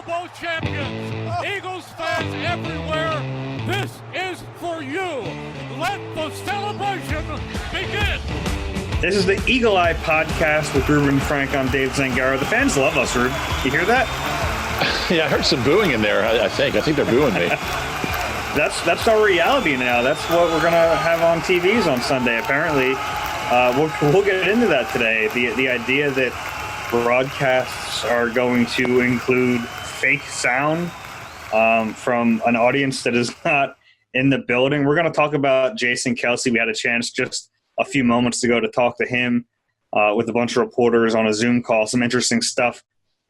Bowl champions, Eagles fans everywhere, this is for you. Let the celebration begin. This is the Eagle Eye Podcast with Reuben, Frank. I'm Dave Zangaro. The fans love us, Reuben. You hear that? Yeah, I heard some booing in there. I think they're booing me. That's our reality now. That's what we're gonna have on TVs on Sunday. Apparently, we'll get into that today. The idea that broadcasts are going to include fake sound from an audience that is not in the building. We're going to talk about Jason Kelce. We had a chance just a few moments ago to talk to him with a bunch of reporters on a Zoom call. Some interesting stuff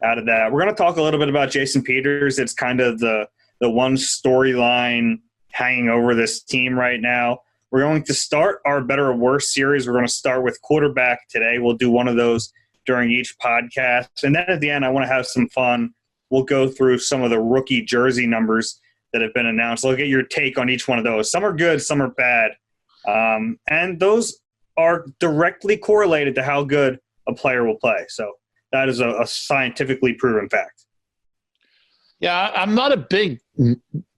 out of that. We're going to talk a little bit about Jason Peters. It's kind of the one storyline hanging over this team right now. We're going to start our Better or Worse series. We're going to start with quarterback today. We'll do one of those during each podcast. And then at the end, I want to have some fun. We'll go through some of the rookie jersey numbers that have been announced. I'll get your take on each one of those. Some are good, some are bad. And those are directly correlated to how good a player will play. So that is a scientifically proven fact. Yeah, I'm not a big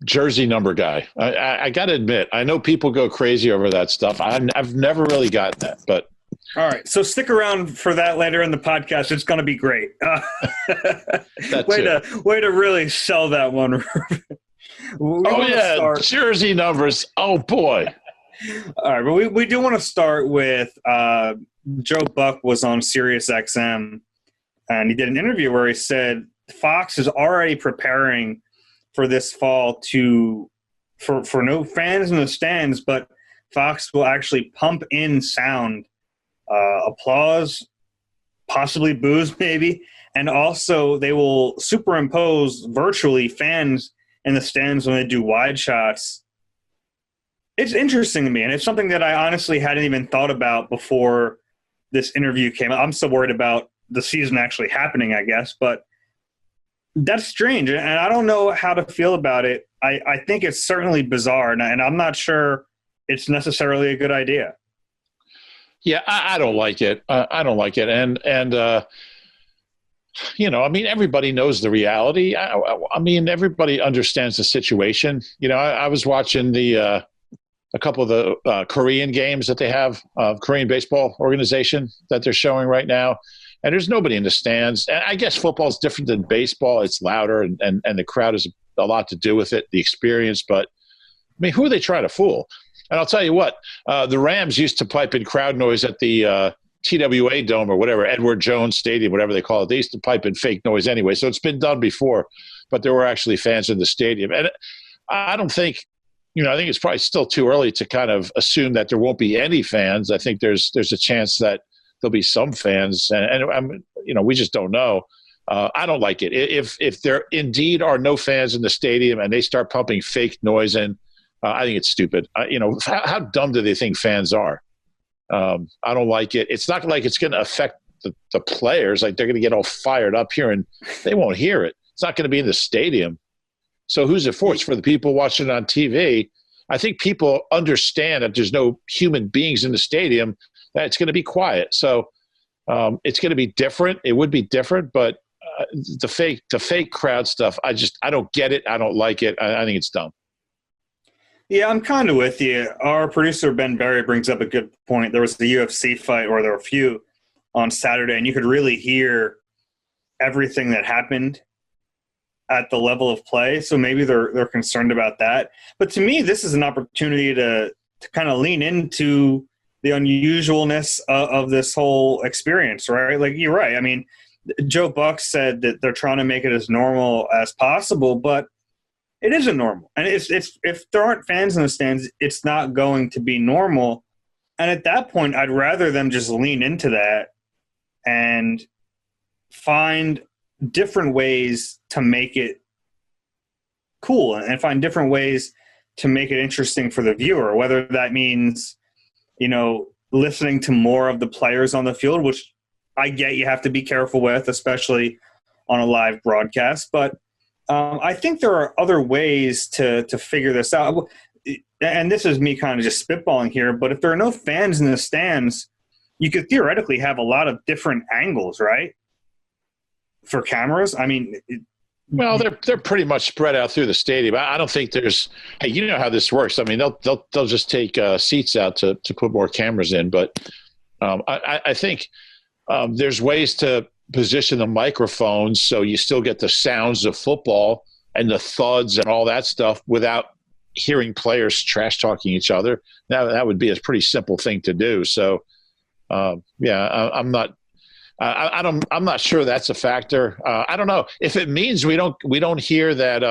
jersey number guy. I got to admit, I know people go crazy over that stuff. I've never really gotten that, but. All right, so stick around for that later in the podcast. It's going to be great. Way to really sell that one. Jersey numbers. Oh, boy. All right, but we do want to start with Joe Buck was on Sirius XM, and he did an interview where he said Fox is already preparing for this fall for no fans in the stands, but Fox will actually pump in sound. Applause, possibly boos maybe, and also they will superimpose virtually fans in the stands when they do wide shots. It's interesting to me, and it's something that I honestly hadn't even thought about before this interview came out. I'm still worried about the season actually happening, I guess, but that's strange, and I don't know how to feel about it. I think it's certainly bizarre, and I'm not sure it's necessarily a good idea. Yeah, I don't like it. I don't like it. And everybody knows the reality. I mean, everybody understands the situation. I was watching a couple of the Korean games that they have, Korean baseball organization that they're showing right now. And there's nobody in the stands. And I guess football is different than baseball. It's louder and the crowd has a lot to do with it, the experience. But, I mean, who are they trying to fool? And I'll tell you what, the Rams used to pipe in crowd noise at the TWA Dome or whatever, Edward Jones Stadium, whatever they call it. They used to pipe in fake noise anyway. So it's been done before, but there were actually fans in the stadium. And I don't think, I think it's probably still too early to kind of assume that there won't be any fans. I think there's a chance that there'll be some fans, and we just don't know. I don't like it. If there indeed are no fans in the stadium and they start pumping fake noise in, I think it's stupid. How dumb do they think fans are? I don't like it. It's not like it's going to affect the players. Like they're going to get all fired up here and they won't hear it. It's not going to be in the stadium. So who's it for? It's for the people watching it on TV. I think people understand that there's no human beings in the stadium, that it's going to be quiet. So it's going to be different. It would be different, but the fake crowd stuff, I don't get it. I don't like it. I think it's dumb. Yeah, I'm kind of with you. Our producer, Ben Berry, brings up a good point. There was the UFC fight, or there were a few on Saturday, and you could really hear everything that happened at the level of play. So maybe they're concerned about that. But to me, this is an opportunity to kind of lean into the unusualness of this whole experience, right? Like, you're right. I mean, Joe Buck said that they're trying to make it as normal as possible, but it isn't normal. And it's if there aren't fans in the stands, it's not going to be normal. And at that point, I'd rather them just lean into that and find different ways to make it cool and find different ways to make it interesting for the viewer, whether that means, listening to more of the players on the field, which I get you have to be careful with, especially on a live broadcast. But I think there are other ways to figure this out. And this is me kind of just spitballing here, but if there are no fans in the stands, you could theoretically have a lot of different angles, right? For cameras. I mean, Well, they're pretty much spread out through the stadium. I don't think there's. Hey, you know how this works. I mean, they'll just take seats out to put more cameras in. But I think there's ways to position the microphones so you still get the sounds of football and the thuds and all that stuff without hearing players trash talking each other. Now that would be a pretty simple thing to do. So, I'm not sure that's a factor. I don't know if it means we don't hear that.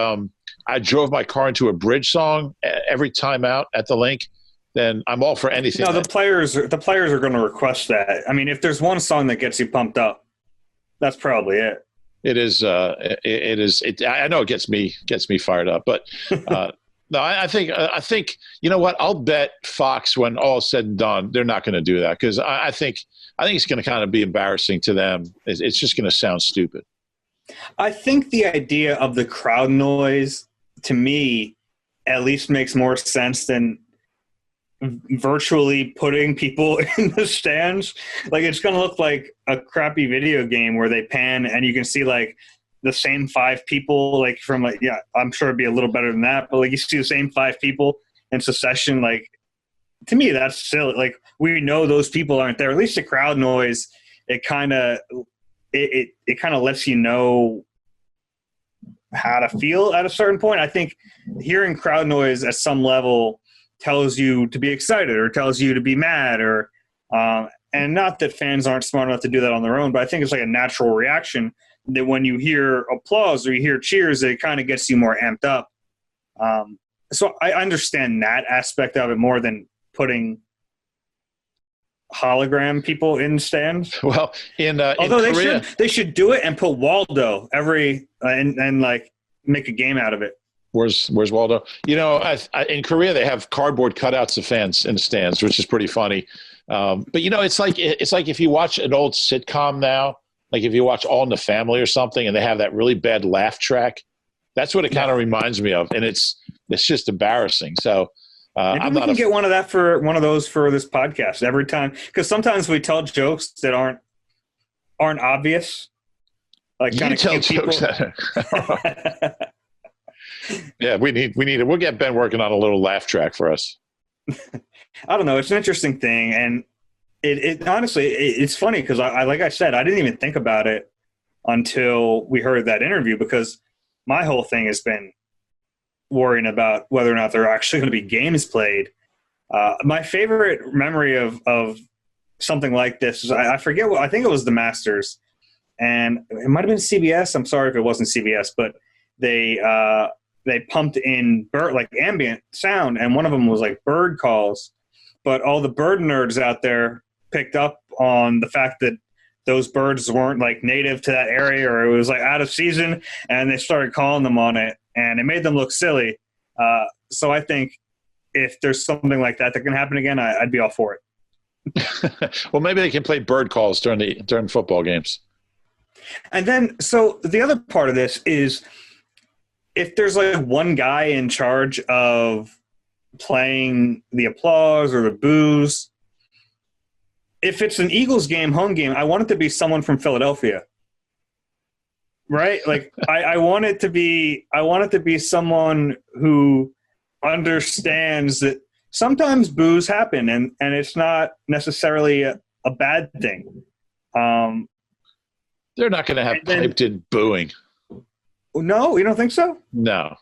I drove my car into a bridge song every time out at the link. Then I'm all for anything. No, the players are going to request that. I mean, if there's one song that gets you pumped up, that's probably it. It is. I know it gets me fired up, but no, I think you know what? I'll bet Fox, when all is said and done, they're not going to do that, because I think it's going to kind of be embarrassing to them. It's just going to sound stupid. I think the idea of the crowd noise, to me, at least makes more sense than virtually putting people in the stands. Like, it's going to look like a crappy video game where they pan and you can see like the same 5 people, like from like, yeah, I'm sure it'd be a little better than that, but like you see the same 5 people in succession. Like, to me, that's silly. Like, we know those people aren't there. At least the crowd noise, it kind of lets you know how to feel at a certain point. I think hearing crowd noise at some level tells you to be excited or tells you to be mad, or and not that fans aren't smart enough to do that on their own, but I think it's like a natural reaction that when you hear applause or you hear cheers, it kind of gets you more amped up. So I understand that aspect of it more than putting hologram people in stands. Well, although in Korea, they should do it and put Waldo and like make a game out of it. Where's Waldo? You know, in Korea they have cardboard cutouts of fans in the stands, which is pretty funny. But you know, it's like if you watch an old sitcom now, like if you watch All in the Family or something, and they have that really bad laugh track. That's what it kind of reminds me of, and it's just embarrassing. So maybe we can get one of those for this podcast every time, because sometimes we tell jokes that aren't obvious. Like, you tell jokes that. Yeah, we need it. We'll get Ben working on a little laugh track for us. I don't know. It's an interesting thing, and it honestly, it's funny because I like I said, I didn't even think about it until we heard that interview, because my whole thing has been worrying about whether or not there are actually going to be games played. My favorite memory of something like this is, I forget I think it was the Masters, and it might have been CBS. I'm sorry if it wasn't CBS, but they pumped in like ambient sound, and one of them was like bird calls. But all the bird nerds out there picked up on the fact that those birds weren't like native to that area, or it was like out of season, and they started calling them on it, and it made them look silly. So I think if there's something like that can happen again, I'd be all for it. Well, maybe they can play bird calls during football games. And then, so the other part of this is, if there's like one guy in charge of playing the applause or the boos, if it's an Eagles game, home game, I want it to be someone from Philadelphia, right? Like I want it to be someone who understands that sometimes boos happen, and it's not necessarily a bad thing. They're not going to have piped-in booing. No, you don't think so? No,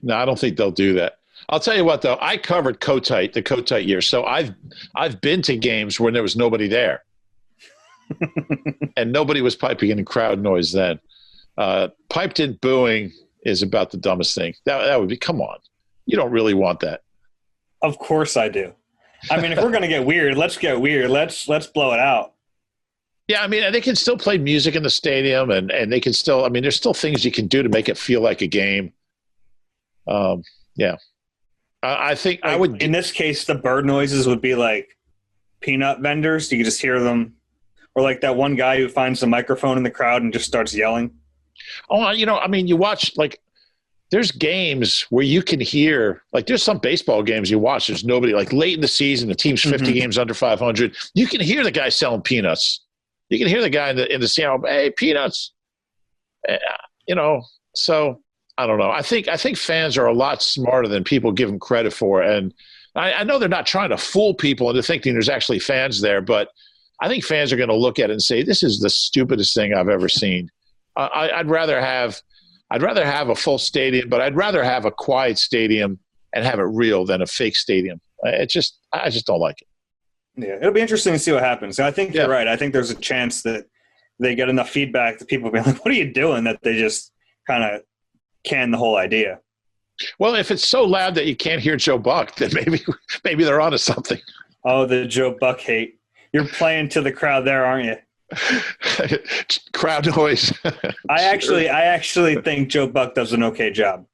I don't think they'll do that. I'll tell you what, though. I covered the Kotite year, so I've been to games where there was nobody there, and nobody was piping in crowd noise then. Piped-in booing is about the dumbest thing. That would be, come on. You don't really want that. Of course I do. I mean, if we're going to get weird, let's get weird. Let's blow it out. Yeah, I mean, they can still play music in the stadium, and they can still – I mean, there's still things you can do to make it feel like a game. Yeah. I think I would – in this case, the bird noises would be like peanut vendors. You could just hear them. Or like that one guy who finds the microphone in the crowd and just starts yelling. Oh, you know, I mean, you watch – like there's games where you can hear – like there's some baseball games you watch. There's nobody – like late in the season, the team's 50 games under 500. You can hear the guy selling peanuts. You can hear the guy in the sound, hey, peanuts. You know, So I don't know. I think fans are a lot smarter than people give them credit for. And I know they're not trying to fool people into thinking there's actually fans there, but I think fans are going to look at it and say, this is the stupidest thing I've ever seen. I'd rather have a full stadium, but I'd rather have a quiet stadium and have it real than a fake stadium. I just don't like it. Yeah, it'll be interesting to see what happens. I think you're right. I think there's a chance that they get enough feedback that people will be like, what are you doing? That they just kind of can the whole idea. Well, if it's so loud that you can't hear Joe Buck, then maybe they're onto something. Oh, the Joe Buck hate. You're playing to the crowd there, aren't you? Crowd noise. I actually think Joe Buck does an okay job.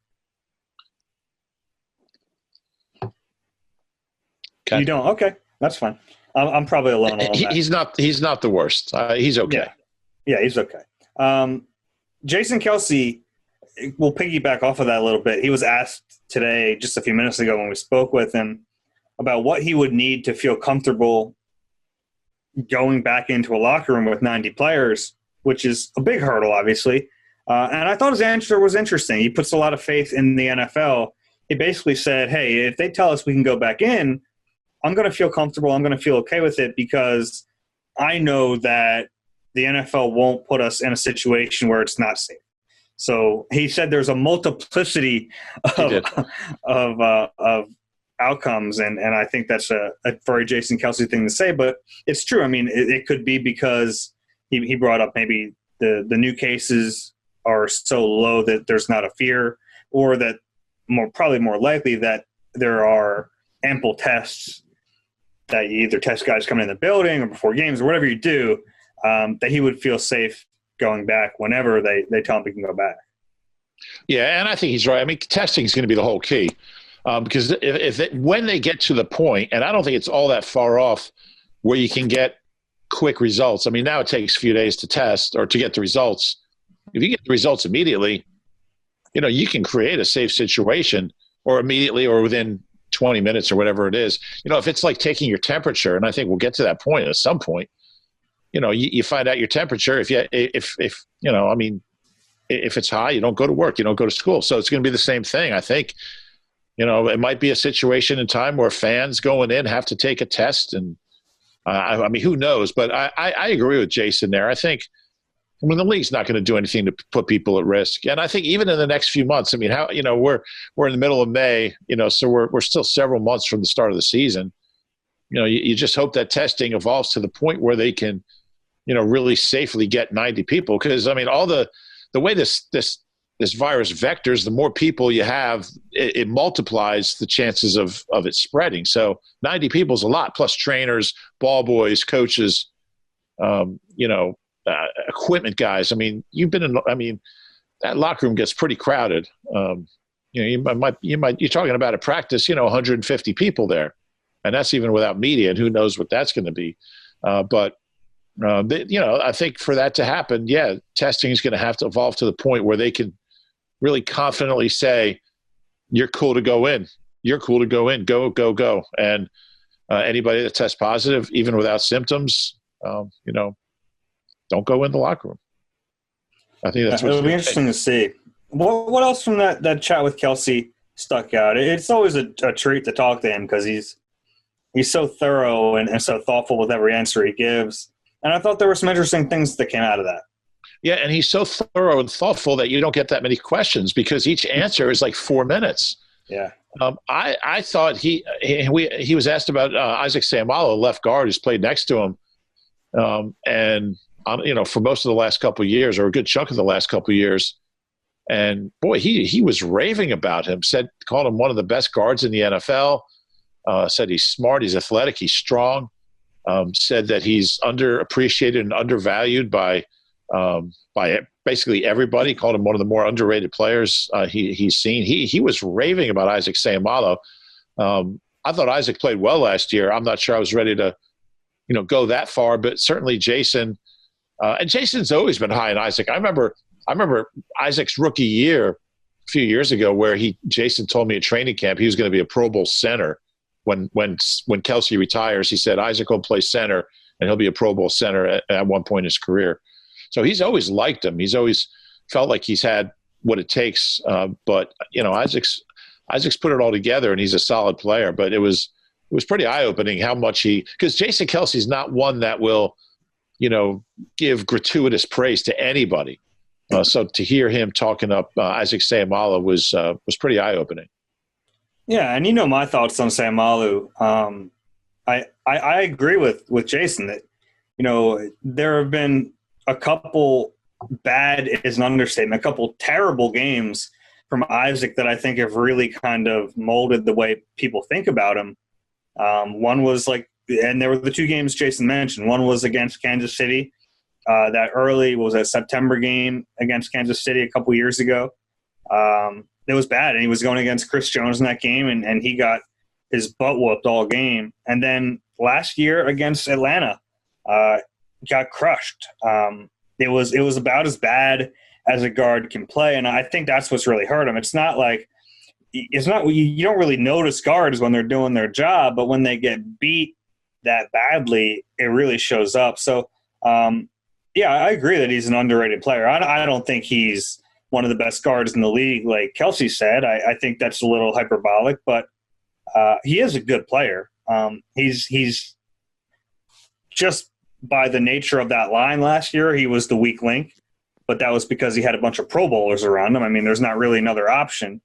Okay. You don't? Okay, that's fine. I'm probably alone on that. He's not the worst. He's okay. Yeah, he's okay. Jason Kelce, we'll piggyback off of that a little bit. He was asked today, just a few minutes ago when we spoke with him, about what he would need to feel comfortable going back into a locker room with 90 players, which is a big hurdle, obviously. And I thought his answer was interesting. He puts a lot of faith in the NFL. He basically said, hey, if they tell us we can go back in, I'm going to feel comfortable. I'm going to feel okay with it because I know that the NFL won't put us in a situation where it's not safe. So he said there's a multiplicity of outcomes, and I think that's a very Jason Kelce thing to say, but it's true. I mean, it could be because he brought up maybe the new cases are so low that there's not a fear, or that probably more likely that there are ample tests that you either test guys coming in the building or before games or whatever you do, that he would feel safe going back whenever they tell him he can go back. Yeah, and I think he's right. I mean, testing is going to be the whole key. Because when they get to the point, and I don't think it's all that far off, where you can get quick results. I mean, now it takes a few days to test or to get the results. If you get the results immediately, you can create a safe situation, or immediately or within 20 minutes or whatever it is. If it's like taking your temperature, and I think we'll get to that point at some point, you find out your temperature. If it's high, you don't go to work, you don't go to school. So it's going to be the same thing, I think. It might be a situation in time where fans going in have to take a test. And I mean, who knows? But I agree with Jason there. I think, the league's not going to do anything to put people at risk. And I think even in the next few months, I mean, we're in the middle of May, so we're still several months from the start of the season. You just hope that testing evolves to the point where they can, really safely get 90 people. Because, I mean, all the way this virus vectors, the more people you have, it multiplies the chances of it spreading. So 90 people is a lot, plus trainers, ball boys, coaches, equipment guys. I mean, that locker room gets pretty crowded. You're talking about a practice, 150 people there, and that's even without media, and who knows what that's going to be. I think for that to happen, testing is going to have to evolve to the point where they can really confidently say, you're cool to go in. You're cool to go in. Go, go, go. And anybody that tests positive, even without symptoms, don't go in the locker room. I think that's it'll be interesting to see. What else from that chat with Kelce stuck out? It's always a treat to talk to him because he's so thorough and so thoughtful with every answer he gives. And I thought there were some interesting things that came out of that. Yeah, and he's so thorough and thoughtful that you don't get that many questions because each answer is like 4 minutes. Yeah. I thought he was asked about Isaac Seumalo, left guard, who's played next to him. For most of the last couple of years, or a good chunk of the last couple of years. And boy, he was raving about him, called him one of the best guards in the NFL, said he's smart, he's athletic, he's strong, said that he's underappreciated and undervalued by basically everybody, called him one of the more underrated players he's seen. He was raving about Isaac Seumalo. I thought Isaac played well last year. I'm not sure I was ready to, go that far, but certainly Jason, and Jason's always been high on Isaac. I remember Isaac's rookie year a few years ago where Jason told me at training camp he was going to be a Pro Bowl center. When Kelce retires, he said Isaac will play center and he'll be a Pro Bowl center at one point in his career. So he's always liked him. He's always felt like he's had what it takes. But Isaac's put it all together, and he's a solid player. But it was pretty eye opening how much because Jason Kelce's not one that will, give gratuitous praise to anybody. So to hear him talking up Isaac Seumalo was pretty eye opening. Yeah, and my thoughts on Seumalo. I agree with Jason that there have been a couple bad is an understatement, a couple terrible games from Isaac that I think have really kind of molded the way people think about him. One was and there were the two games Jason mentioned. One was against Kansas City. That early was a September game against Kansas City a couple years ago. It was bad, and he was going against Chris Jones in that game, and he got his butt whooped all game. And then last year against Atlanta, got crushed. It was about as bad as a guard can play, and I think that's what's really hurt him. It's not you don't really notice guards when they're doing their job, but when they get beat that badly, it really shows up. So, yeah, I agree that he's an underrated player. I don't think he's one of the best guards in the league, like Kelce said. I think that's a little hyperbolic, but he is a good player. He's just by the nature of that line last year, he was the weak link, but that was because he had a bunch of Pro Bowlers around him. I mean, there's not really another option.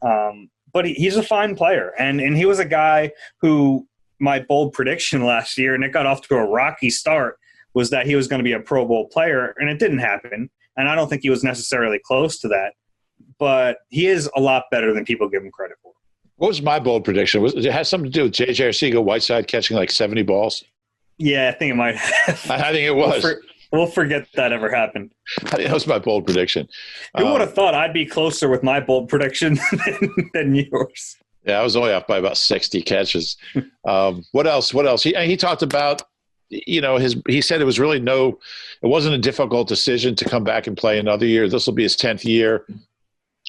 But he's a fine player, and he was a guy who my bold prediction last year, and it got off to a rocky start, was that he was going to be a Pro Bowl player, and it didn't happen. And I don't think he was necessarily close to that, but he is a lot better than people give him credit for. What was my bold prediction? It had something to do with J.J. Arcega-Whiteside catching like 70 balls? Yeah, I think it might have. I think it was. We'll forget that ever happened. That was my bold prediction. Who would have thought I'd be closer with my bold prediction than yours? Yeah, I was only off by about 60 catches. What else? He talked about, he said it was really it wasn't a difficult decision to come back and play another year. This will be his 10th year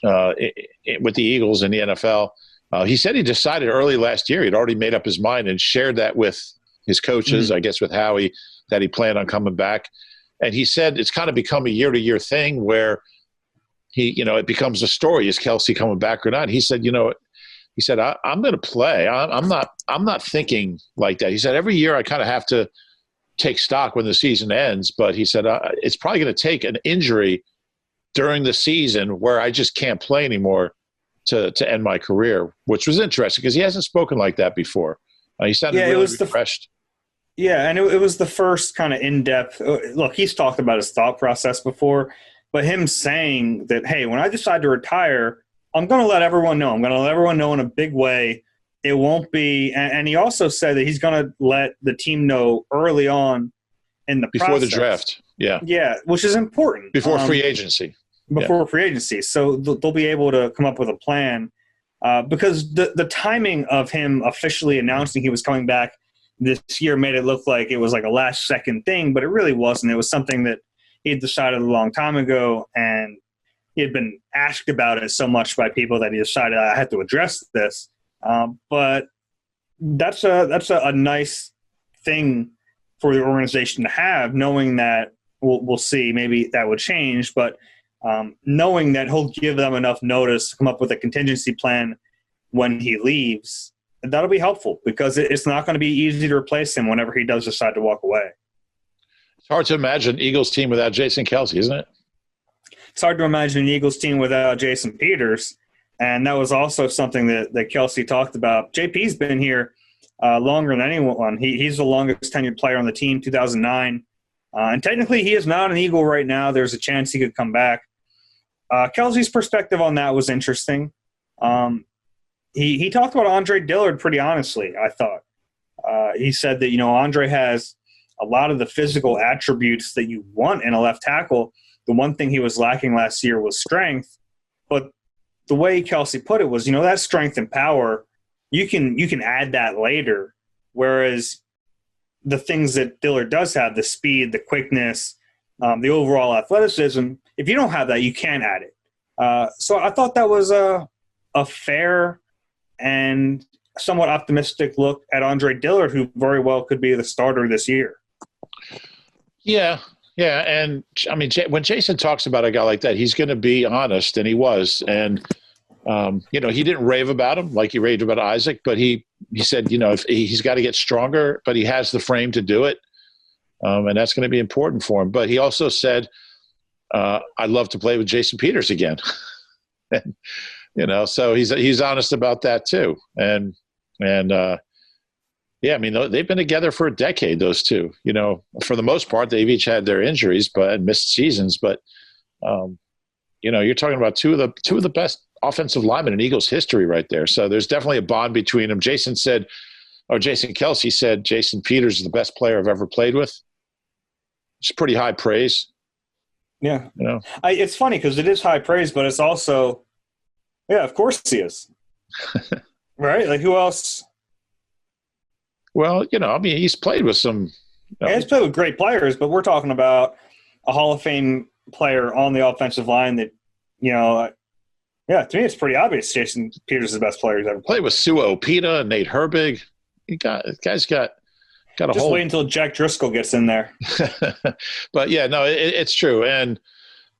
with the Eagles in the NFL. He said he decided early last year, he'd already made up his mind and shared that with his coaches, I guess with Howie, that he planned on coming back. And he said it's kind of become a year-to-year thing where it becomes a story. Is Kelce coming back or not? He said, I'm going to play. I'm not thinking like that. He said, every year I kind of have to take stock when the season ends. But he said, it's probably going to take an injury during the season where I just can't play anymore to end my career, which was interesting because he hasn't spoken like that before. He sounded really refreshed. And it was the first kind of in-depth – look, he's talked about his thought process before, but him saying that, hey, when I decide to retire, I'm going to let everyone know. I'm going to let everyone know in a big way. It won't be – and he also said that he's going to let the team know early on in the process. Before the draft, yeah. Yeah, which is important. Before free agency. Free agency. So they'll be able to come up with a plan because the timing of him officially announcing he was coming back this year made it look like it was like a last-second thing, but it really wasn't. It was something that he had decided a long time ago, and he had been asked about it so much by people that he decided I had to address this. But that's a nice thing for the organization to have, knowing that we'll see. Maybe that would change, but knowing that he'll give them enough notice to come up with a contingency plan when he leaves, that'll be helpful because it's not going to be easy to replace him whenever he does decide to walk away. It's hard to imagine an Eagles team without Jason Kelce, isn't it? It's hard to imagine an Eagles team without Jason Peters, and that was also something that Kelce talked about. JP's been here longer than anyone. He's the longest tenured player on the team, 2009. And technically he is not an Eagle right now. There's a chance he could come back. Kelce's perspective on that was interesting. He talked about Andre Dillard pretty honestly, I thought. He said that, Andre has a lot of the physical attributes that you want in a left tackle. The one thing he was lacking last year was strength. But the way Kelce put it was, that strength and power, you can add that later. Whereas the things that Dillard does have, the speed, the quickness, the overall athleticism, if you don't have that, you can add it. So I thought that was a fair and somewhat optimistic look at Andre Dillard, who very well could be the starter this year. Yeah, Yeah, and I mean, when Jason talks about a guy like that, he's going to be honest, and he was. And he didn't rave about him like he raved about Isaac, but he said, if he's got to get stronger, but he has the frame to do it, and that's going to be important for him. But he also said, "I'd love to play with Jason Peters again," and so he's honest about that too. And yeah, I mean, they've been together for a decade, those two. For the most part, they've each had their injuries and missed seasons. But, you're talking about two of the best offensive linemen in Eagles history right there. So there's definitely a bond between them. Jason Kelce said Jason Peters is the best player I've ever played with. It's pretty high praise. Yeah. It's funny because it is high praise, but it's also, yeah, of course he is. Right? Like, who else – well, he's played with some. He's played with great players, but we're talking about a Hall of Fame player on the offensive line that, to me it's pretty obvious Jason Peters is the best player he's ever played with. Sua Opeta and Nate Herbig. Guy's got a just whole. Wait until Jack Driscoll gets in there. But yeah, no, it's true, and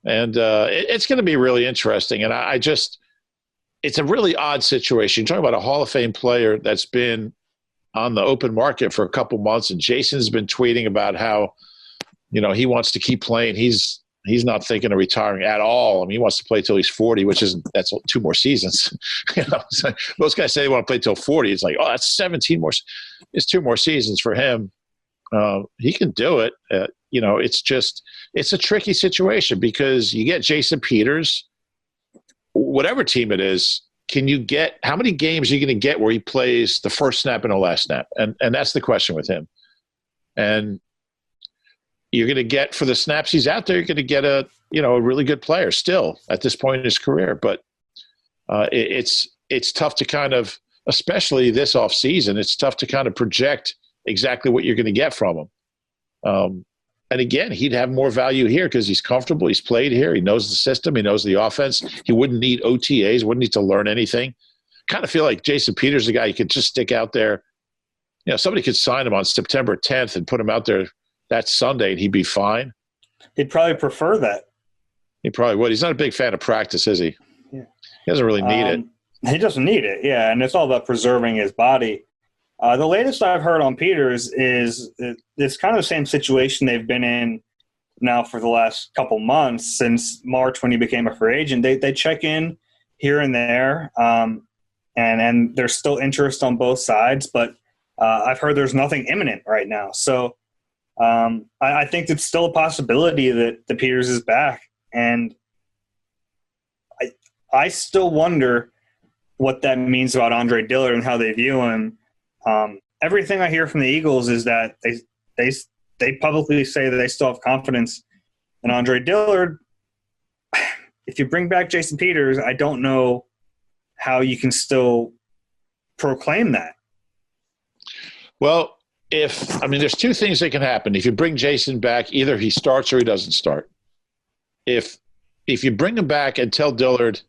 it's going to be really interesting. And it's a really odd situation. You're talking about a Hall of Fame player that's been on the open market for a couple months, and Jason's been tweeting about how, he wants to keep playing. He's not thinking of retiring at all. I mean, he wants to play till he's 40, that's 2 more seasons. So most guys say they want to play till 40. It's like, oh, that's 17 more. It's 2 more seasons for him. He can do it. It's a tricky situation because you get Jason Peters, whatever team it is. How many games are you going to get where he plays the first snap and the last snap? And that's the question with him. And you're going to get, for the snaps he's out there, you're going to get a really good player still at this point in his career. But it's tough to kind of, especially this offseason, it's tough to kind of project exactly what you're going to get from him. And again, he'd have more value here because he's comfortable. He's played here. He knows the system. He knows the offense. He wouldn't need OTAs, wouldn't need to learn anything. Kind of feel like Jason Peters is a guy you could just stick out there. Somebody could sign him on September 10th and put him out there that Sunday and he'd be fine. He'd probably prefer that. He probably would. He's not a big fan of practice, is he? Yeah. He doesn't really need it. He doesn't need it, yeah, and it's all about preserving his body. The latest I've heard on Peters is it's kind of the same situation they've been in now for the last couple months since March when he became a free agent. They check in here and there, and there's still interest on both sides, but I've heard there's nothing imminent right now. So I think it's still a possibility that the Peters is back, and I still wonder what that means about Andre Dillard and how they view him. Everything I hear from the Eagles is that they publicly say that they still have confidence in Andre Dillard. If you bring back Jason Peters, I don't know how you can still proclaim that. Well, there's 2 things that can happen. If you bring Jason back, either he starts or he doesn't start. If you bring him back and tell Dillard,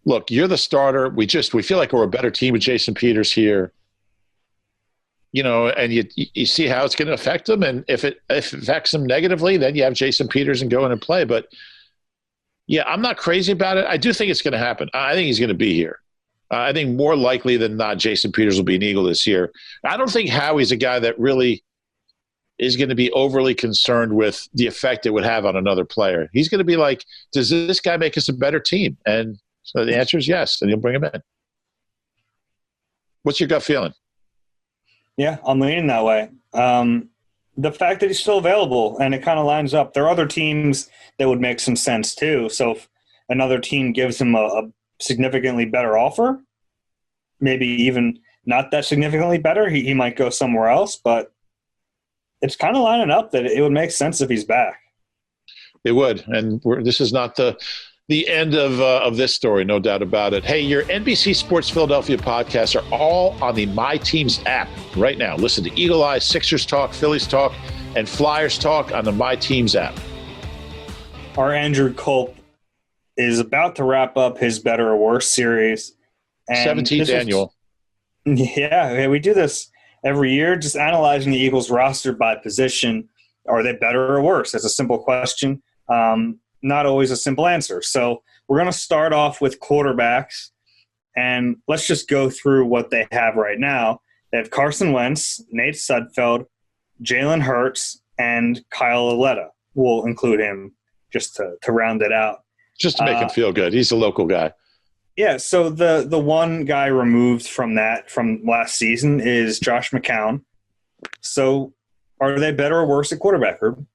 look, you're the starter. We feel like we're a better team with Jason Peters here. And you see how it's going to affect them. And if it affects them negatively, then you have Jason Peters and go in and play. But, yeah, I'm not crazy about it. I do think it's going to happen. I think he's going to be here. I think more likely than not, Jason Peters will be an Eagle this year. I don't think Howie's a guy that really is going to be overly concerned with the effect it would have on another player. He's going to be like, does this guy make us a better team? And so the answer is yes, and he'll bring him in. What's your gut feeling? Yeah, I'm leaning that way. The fact that he's still available, and it kind of lines up. There are other teams that would make some sense too. So if another team gives him a significantly better offer, maybe even not that significantly better, he might go somewhere else. But it's kind of lining up that it would make sense if he's back. It would, and this is not the end of this story, no doubt about it. Hey, your NBC Sports Philadelphia podcasts are all on the My Teams app right now. Listen to Eagle Eye, Sixers Talk, Phillies Talk, and Flyers Talk on the My Teams app. Our Andrew Culp is about to wrap up his Better or Worse series. 17th annual. Yeah, we do this every year, just analyzing the Eagles roster by position. Are they better or worse? It's a simple question. Not always a simple answer. So we're going to start off with quarterbacks, and let's just go through what they have right now. They have Carson Wentz, Nate Sudfeld, Jalen Hurts, and Kyle Aletta. We'll include him just to round it out. Just to make him feel good. He's a local guy. Yeah, so the one guy removed from last season is Josh McCown. So are they better or worse at quarterback, Reuben?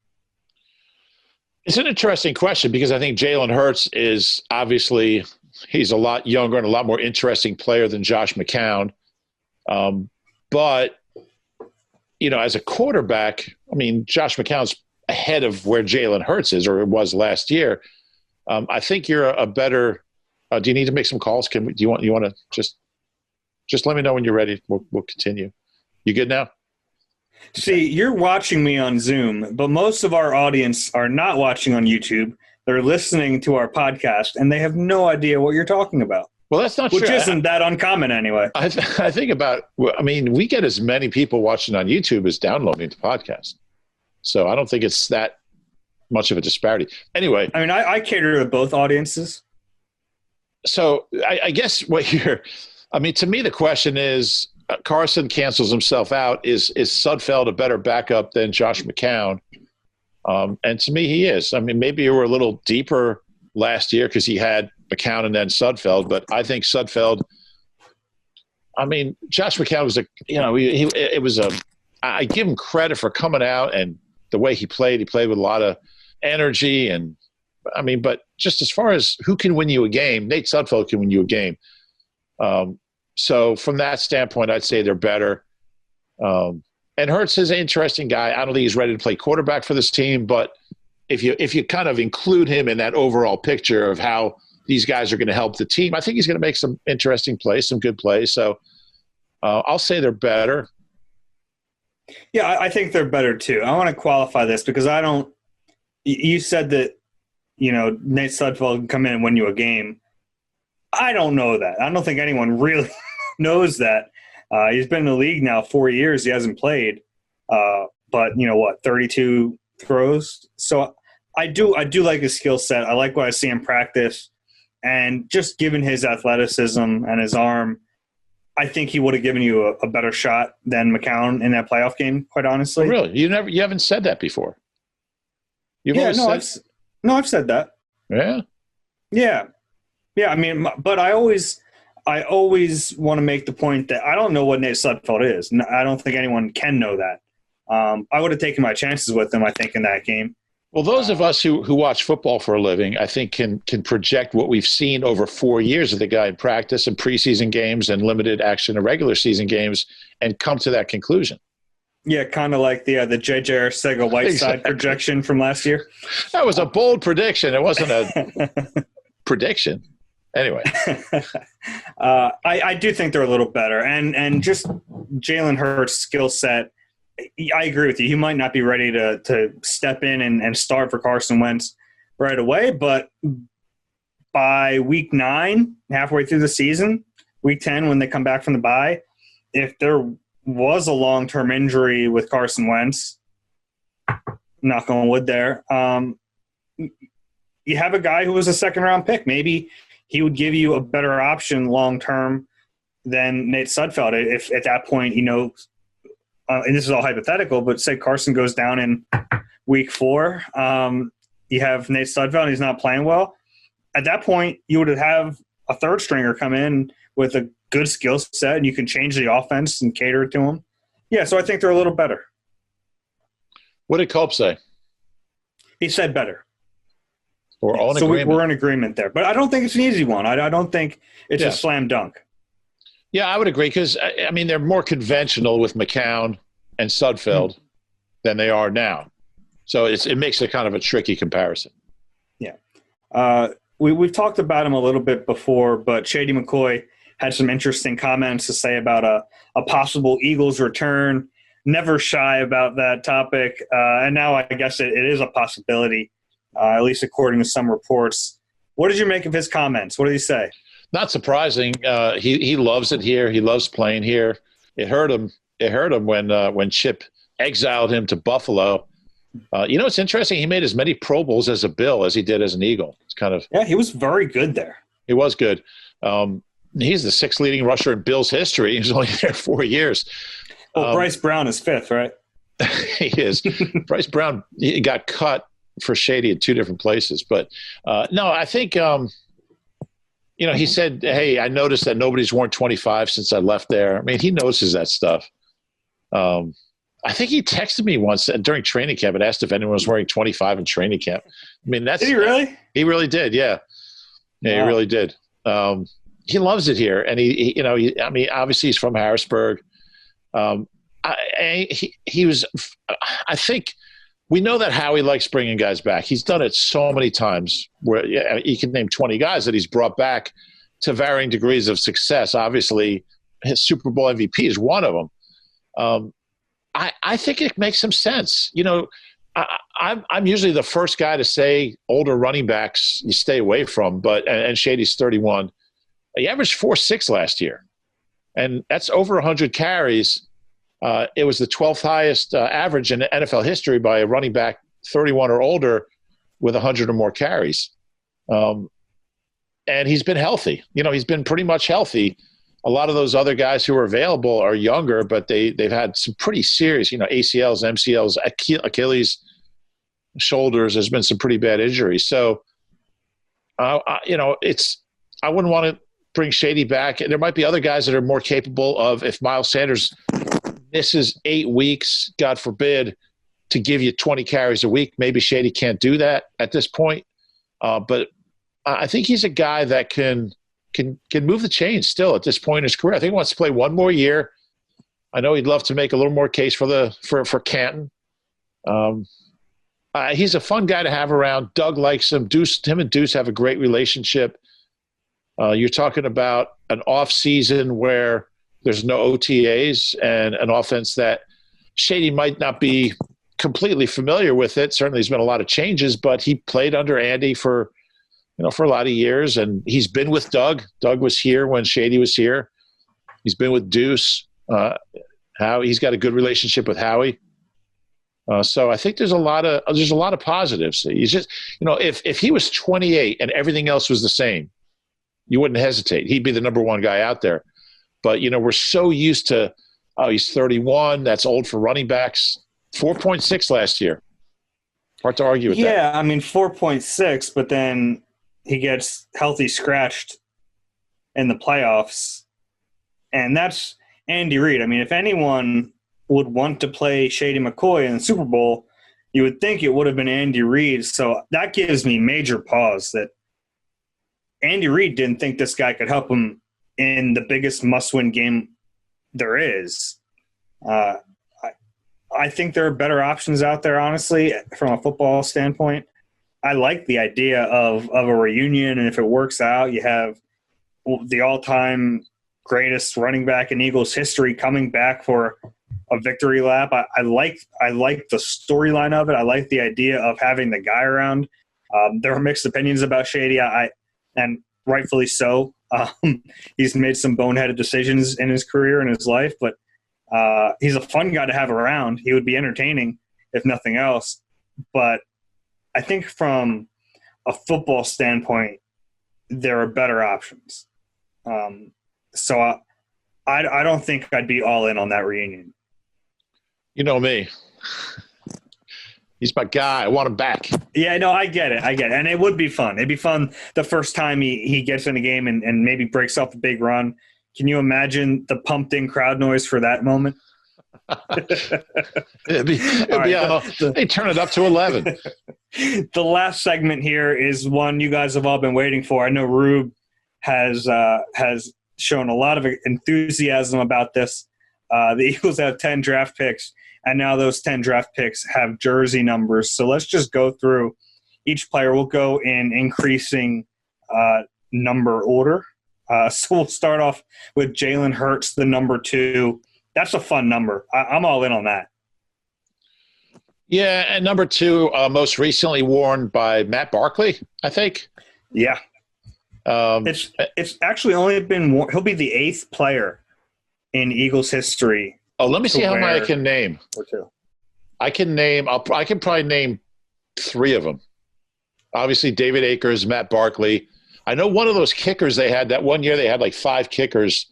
It's an interesting question because I think Jalen Hurts is obviously he's a lot younger and a lot more interesting player than Josh McCown. But, as a quarterback, I mean, Josh McCown's ahead of where Jalen Hurts is or was last year. I think you're a better do you need to make some calls? Do you want to just let me know when you're ready. We'll continue. You good now? See, you're watching me on Zoom, but most of our audience are not watching on YouTube. They're listening to our podcast, and they have no idea what you're talking about. Well, that's not true. Which isn't that uncommon anyway. I think we get as many people watching on YouTube as downloading the podcast. So I don't think it's that much of a disparity. Anyway. I mean, I cater to both audiences. So I guess to me, the question is, Carson cancels himself out. Is Sudfeld a better backup than Josh McCown? And to me, he is. I mean, maybe you were a little deeper last year because he had McCown and then Sudfeld, but I think Sudfeld. I mean, Josh McCown was I give him credit for coming out and the way he played. He played with a lot of energy and. I mean, but just as far as who can win you a game, Nate Sudfeld can win you a game. So from that standpoint, I'd say they're better. And Hurts is an interesting guy. I don't think he's ready to play quarterback for this team, but if you kind of include him in that overall picture of how these guys are going to help the team, I think he's going to make some interesting plays, some good plays. So I'll say they're better. Yeah, I think they're better too. I want to qualify this because you said that, Nate Sudfeld can come in and win you a game. I don't know that. I don't think anyone really knows that. He's been in the league now 4 years. He hasn't played. But 32 throws. So I do like his skill set. I like what I see in practice. And just given his athleticism and his arm, I think he would have given you a better shot than McCown in that playoff game, quite honestly. Oh, really? You haven't said that before. I've said that. Yeah. Yeah. Yeah. I mean, but I always want to make the point that I don't know what Nate Sudfeld is. I don't think anyone can know that. I would have taken my chances with him, I think, in that game. Well, those of us who watch football for a living, I think can project what we've seen over 4 years of the guy in practice and preseason games and limited action and regular season games and come to that conclusion. Yeah, kind of like the J.J. Arcega-Whiteside projection from last year. That was a bold prediction. It wasn't a prediction. Anyway. I do think they're a little better. And just Jalen Hurts' skill set, I agree with you. He might not be ready to step in and start for Carson Wentz right away, but by week 9, halfway through the season, week 10, when they come back from the bye, if there was a long-term injury with Carson Wentz, knock on wood there, you have a guy who was a second-round pick. Maybe he would give you a better option long-term than Nate Sudfeld. If at that point, and this is all hypothetical, but say Carson goes down in week 4, you have Nate Sudfeld and he's not playing well. At that point, you would have a third stringer come in with a good skill set, and you can change the offense and cater it to him. Yeah, so I think they're a little better. What did Culp say? He said better. We're all in agreement. So we're in agreement there. But I don't think it's an easy one. I don't think it's a slam dunk. Yeah, I would agree because, I mean, they're more conventional with McCown and Sudfeld than they are now. So it makes it kind of a tricky comparison. Yeah. We've talked about him a little bit before, but Shady McCoy had some interesting comments to say about a possible Eagles return. Never shy about that topic. And now I guess it is a possibility, at least according to some reports. What did you make of his comments? What did he say? Not surprising. He loves it here. He loves playing here. It hurt him. It hurt him when Chip exiled him to Buffalo, It's interesting. He made as many Pro Bowls as a Bill as he did as an Eagle. It's kind of he was very good there. He was good. He's the sixth leading rusher in Bill's history. He was only there 4 years. Well, Bryce Brown is fifth, right? He is. Bryce Brown, he got cut for Shady in two different places. But, no, I think, he said, hey, I noticed that nobody's worn 25 since I left there. I mean, he notices that stuff. I think he texted me once during training camp and asked if anyone was wearing 25 in training camp. I mean, that's – Did he really? He really did, yeah. Yeah, wow. He really did. He loves it here. And obviously he's from Harrisburg. He was – I think we know that Howie likes bringing guys back. He's done it so many times where he can name 20 guys that he's brought back to varying degrees of success. Obviously, his Super Bowl MVP is one of them. I think it makes some sense. I'm usually the first guy to say older running backs you stay away from, and Shady's 31. He averaged 4.6 last year, and that's over 100 carries. It was the 12th highest average in NFL history by a running back 31 or older with 100 or more carries. And he's been healthy. He's been pretty much healthy. A lot of those other guys who are available are younger, but they've had some pretty serious, ACLs, MCLs, Achilles, shoulders. There's been some pretty bad injuries. So, I wouldn't want to bring Shady back. There might be other guys that are more capable of, if Miles Sanders misses 8 weeks, God forbid, to give you 20 carries a week. Maybe Shady can't do that at this point. But I think he's a guy that can move the chains still at this point in his career. I think he wants to play one more year. I know he'd love to make a little more case for Canton. He's a fun guy to have around. Doug likes him. Him and Deuce have a great relationship. You're talking about an off season where there's no OTAs and an offense that Shady might not be completely familiar with it. Certainly there's been a lot of changes, but he played under Andy for a lot of years, and he's been with Doug. Doug was here when Shady was here. He's been with Deuce. He's got a good relationship with Howie. So I think there's a lot of positives. He's just, if he was 28 and everything else was the same, you wouldn't hesitate. He'd be the number one guy out there. But, we're so used to, he's 31. That's old for running backs. 4.6 last year. Hard to argue with that. Yeah, 4.6, but then he gets healthy scratched in the playoffs. And that's Andy Reid. If anyone would want to play Shady McCoy in the Super Bowl, you would think it would have been Andy Reid. So that gives me major pause that Andy Reid didn't think this guy could help him in the biggest must-win game there is. I think there are better options out there, honestly, from a football standpoint. I like the idea of a reunion, and if it works out, you have the all-time greatest running back in Eagles history coming back for a victory lap. I like the storyline of it. I like the idea of having the guy around. There are mixed opinions about Shady, and rightfully so. He's made some boneheaded decisions in his career and his life, but he's a fun guy to have around. He would be entertaining, if nothing else. But I think from a football standpoint, there are better options. So I don't think I'd be all in on that reunion. You know me. He's my guy. I want him back. Yeah, no, I get it. And it would be fun. It'd be fun the first time he gets in a game and maybe breaks off a big run. Can you imagine the pumped-in crowd noise for that moment? They turn it up to 11. The last segment here is one you guys have all been waiting for. I know Rube has shown a lot of enthusiasm about this. The Eagles have 10 draft picks, and now those 10 draft picks have jersey numbers. So let's just go through each player. We'll go in increasing number order. So we'll start off with Jalen Hurts, the number 2. That's a fun number. I'm all in on that. Yeah, and number 2, most recently worn by Matt Barkley, I think. Yeah. It's actually only been worn. He'll be the 8th player in Eagles history. Oh, let me see how many I can name. Or 2. I can probably name 3 of them. Obviously, David Akers, Matt Barkley. I know one of those kickers they had that one year. They had like 5 kickers.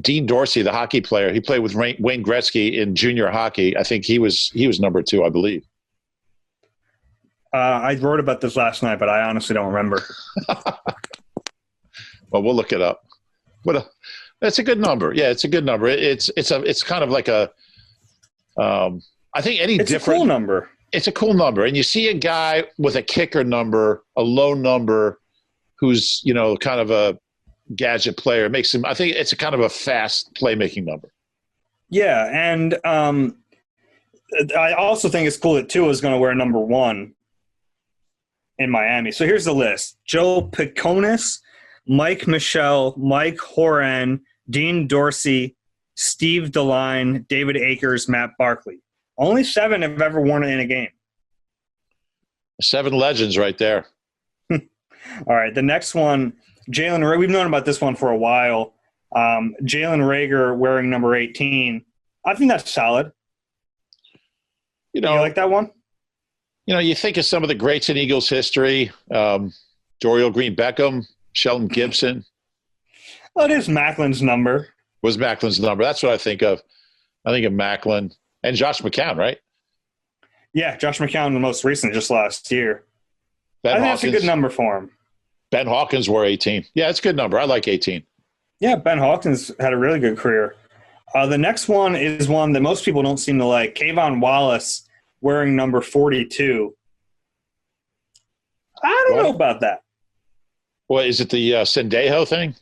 Dean Dorsey, the hockey player, he played with Wayne Gretzky in junior hockey. I think he was number 2, I believe. I wrote about this last night, but I honestly don't remember. Well, we'll look it up. That's a good number. Yeah, it's a good number. It's kind of like a. I think it's a cool number. It's a cool number, and you see a guy with a kicker number, a low number, who's kind of a gadget player. Makes him. I think it's a kind of a fast playmaking number. Yeah, and I also think it's cool that Tua is going to wear number 1 in Miami. So here's the list: Joe Piconis, Mike Michelle, Mike Horan, Dean Dorsey, Steve DeLine, David Akers, Matt Barkley. Only 7 have ever worn it in a game. 7 legends right there. All right, the next one, Jalen Reagor. We've known about this one for a while. Jalen Reagor wearing number 18. I think that's solid. You like that one? You think of some of the greats in Eagles history, Dorial Green-Beckham, Shelton Gibson. Well, it is Macklin's number. Was Macklin's number. That's what I think of. I think of Macklin and Josh McCown, right? Yeah, Josh McCown, the most recent, just last year. I think that's a good number for him. Ben Hawkins wore 18. Yeah, it's a good number. I like 18. Yeah, Ben Hawkins had a really good career. The next one is one that most people don't seem to like. Kayvon Wallace wearing number 42. I don't know about that. Well, is it the Sendejo thing?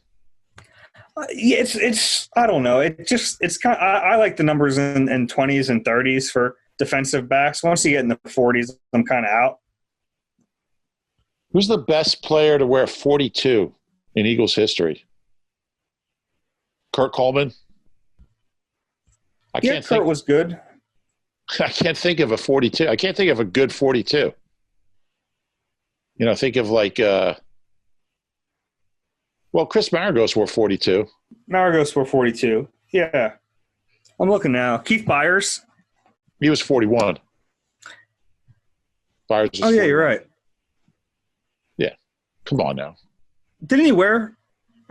Yeah, it's I don't know. It's kind of, I like the numbers in 20s and 30s for defensive backs. Once you get in the 40s, I'm kind of out. Who's the best player to wear 42 in Eagles history? Kurt Coleman? Kurt was good. I can't think of a 42. I can't think of a good 42. Think of like Chris Maragos wore 42. Maragos wore 42. Yeah. I'm looking now. Keith Byers. He was 41. Byers was 41. Yeah, you're right. Yeah. Come on now. Didn't he wear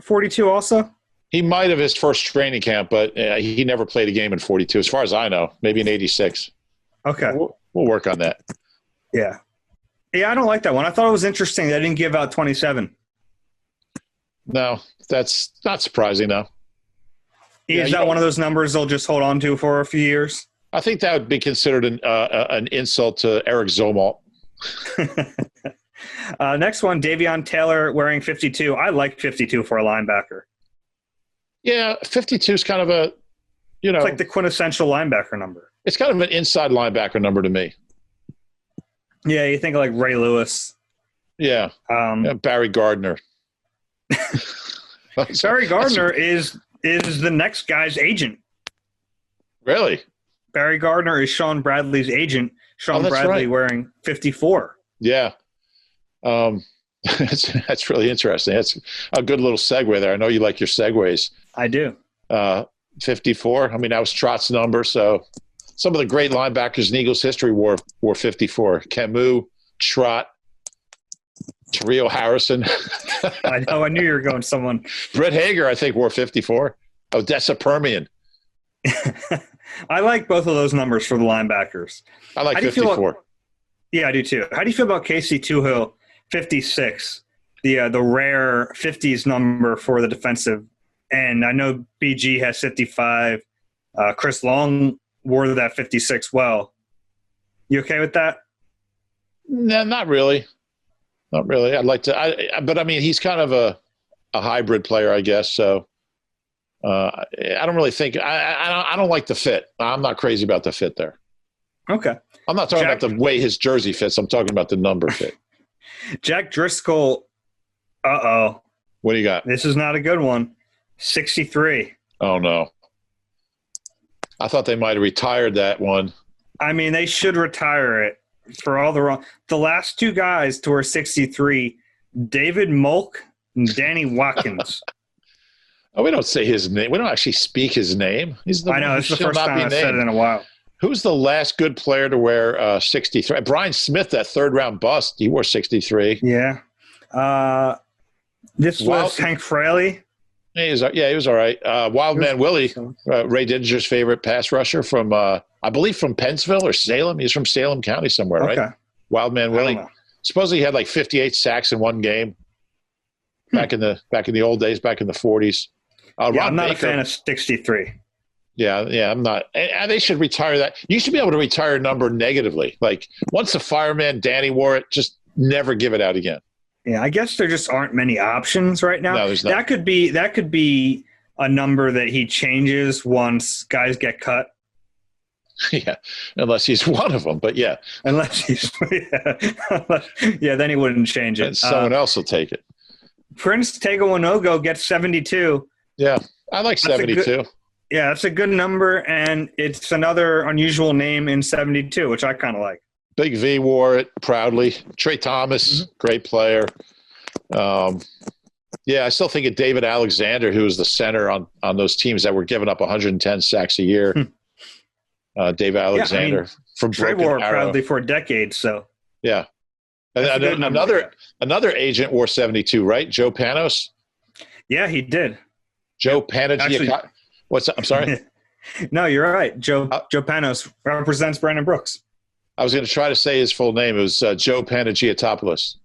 42 also? He might have his first training camp, but he never played a game in 42, as far as I know. Maybe in 86. Okay. We'll work on that. Yeah. Yeah, I don't like that one. I thought it was interesting they didn't give out 27. No, that's not surprising, though. Is that one of those numbers they'll just hold on to for a few years? I think that would be considered an insult to Eric Zomalt. Next one, Davion Taylor wearing 52. I like 52 for a linebacker. Yeah, 52 is kind of a, it's like the quintessential linebacker number. It's kind of an inside linebacker number to me. Yeah, you think of like Ray Lewis. Yeah. Barry Gardner. Barry Gardner is the next guy's agent. Really? Barry Gardner is Sean Bradley's agent. Sean Bradley wearing 54. Yeah. That's really interesting. That's a good little segue there. I know you like your segues. I do. 54. I mean, that was Trott's number. So some of the great linebackers in Eagles history wore 54. Camus, Trott, Terrell Harrison. I know. I knew you were going someone. Brett Hager, I think, wore 54. Odessa Permian. I like both of those numbers for the linebackers. I like 54. Yeah, I do too. How do you feel about Casey Tuhill, 56? The rare 50s number for the defensive end. I know BG has 55. Chris Long wore that 56 well. You okay with that? No, not really. Not really. I'd like to, but I mean, he's kind of a hybrid player, I guess. So I don't really think I don't like the fit. I'm not crazy about the fit there. Okay. I'm not talking about the way his jersey fits. I'm talking about the number fit. Jack Driscoll. Uh-oh. What do you got? This is not a good one. 63. Oh, no. I thought they might have retired that one. I mean, they should retire it for all the wrong. The last two guys to wear 63, David Molk and Danny Watkins. Oh, we don't say his name. We don't actually speak his name. I know. It's the first time I've said it in a while. Who's the last good player to wear 63? Brian Smith, that third-round bust, he wore 63. Yeah. This was Hank Fraley. He was all right. Wildman Willie, Ray Didinger's favorite pass rusher from, I believe, from Pennsville or Salem. He's from Salem County somewhere, right? Wildman Willie. Supposedly he had like 58 sacks in one game back in the old days, back in the 40s. I'm not a fan of 63. Yeah, I'm not. And they should retire that. You should be able to retire a number negatively. Like once a fireman, Danny wore it, just never give it out again. Yeah, I guess there just aren't many options right now. No, there's not. That could be a number that he changes once guys get cut. Yeah, unless he's one of them. But yeah, unless he's then he wouldn't change it. And someone else will take it. Prince Tegawanogo gets 72. Yeah, I like 72. That's a good number, and it's another unusual name in 72, which I kind of like. Big V wore it proudly. Trey Thomas, great player. I still think of David Alexander, who was the center on those teams that were giving up 110 sacks a year. David Alexander from Trey Broken wore it Arrow. proudly for a decade. So yeah, another agent wore 72, right? Joe Panos. Yeah, he did. Joe Panagiacotakis. What's that? I'm sorry. No, you're right. Joe Panos represents Brandon Brooks. I was going to try to say his full name. It was Joe Panagiotopoulos.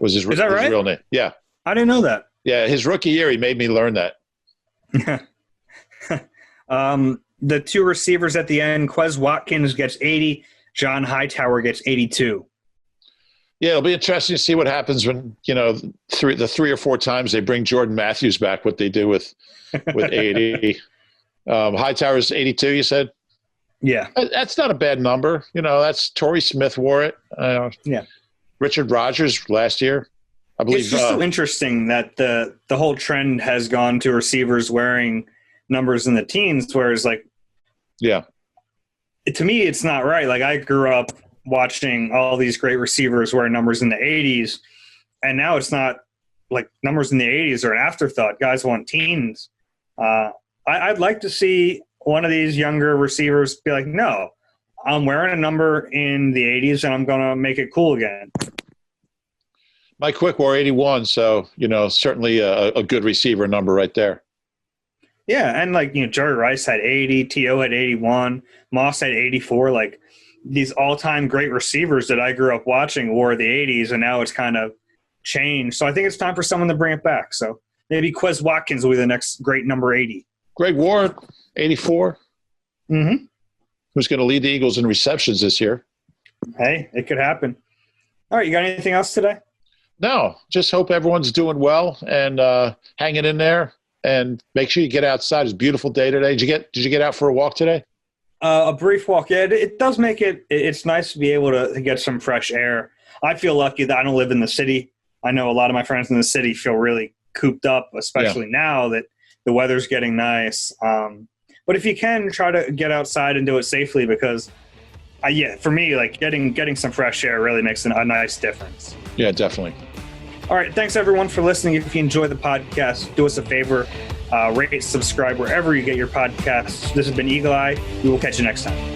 Was his real name? Yeah, I didn't know that. Yeah, his rookie year, he made me learn that. The two receivers at the end, Quez Watkins gets 80, John Hightower gets 82. Yeah, it'll be interesting to see what happens when the three or four times they bring Jordan Matthews back. What they do with 80. Hightower's 82. You said. Yeah, that's not a bad number. That's Torrey Smith wore it. Richard Rodgers last year, I believe. It's just so interesting that the whole trend has gone to receivers wearing numbers in the teens, whereas to me it's not right. Like I grew up watching all these great receivers wear numbers in the 80s, and now it's not like numbers in the 80s are an afterthought. Guys want teens. I'd like to see one of these younger receivers be like, no, I'm wearing a number in the 80s and I'm going to make it cool again. Mike Quick wore 81, so, certainly a good receiver number right there. Yeah, and Jerry Rice had 80, T.O. had 81, Moss had 84. Like these all-time great receivers that I grew up watching wore the 80s, and now it's kind of changed. So I think it's time for someone to bring it back. So maybe Quez Watkins will be the next great number 80. Greg Ward, 84. Mm-hmm. Who's going to lead the Eagles in receptions this year? Hey, it could happen. All right, you got anything else today? No, just hope everyone's doing well and hanging in there. And make sure you get outside. It's a beautiful day today. Did you get out for a walk today? A brief walk. Yeah, it does make it. It's nice to be able to get some fresh air. I feel lucky that I don't live in the city. I know a lot of my friends in the city feel really cooped up, especially now that the weather's getting nice. But if you can, try to get outside and do it safely because, for me, like getting some fresh air really makes a nice difference. Yeah, definitely. All right. Thanks, everyone, for listening. If you enjoy the podcast, do us a favor. Rate, subscribe wherever you get your podcasts. This has been Eagle Eye. We will catch you next time.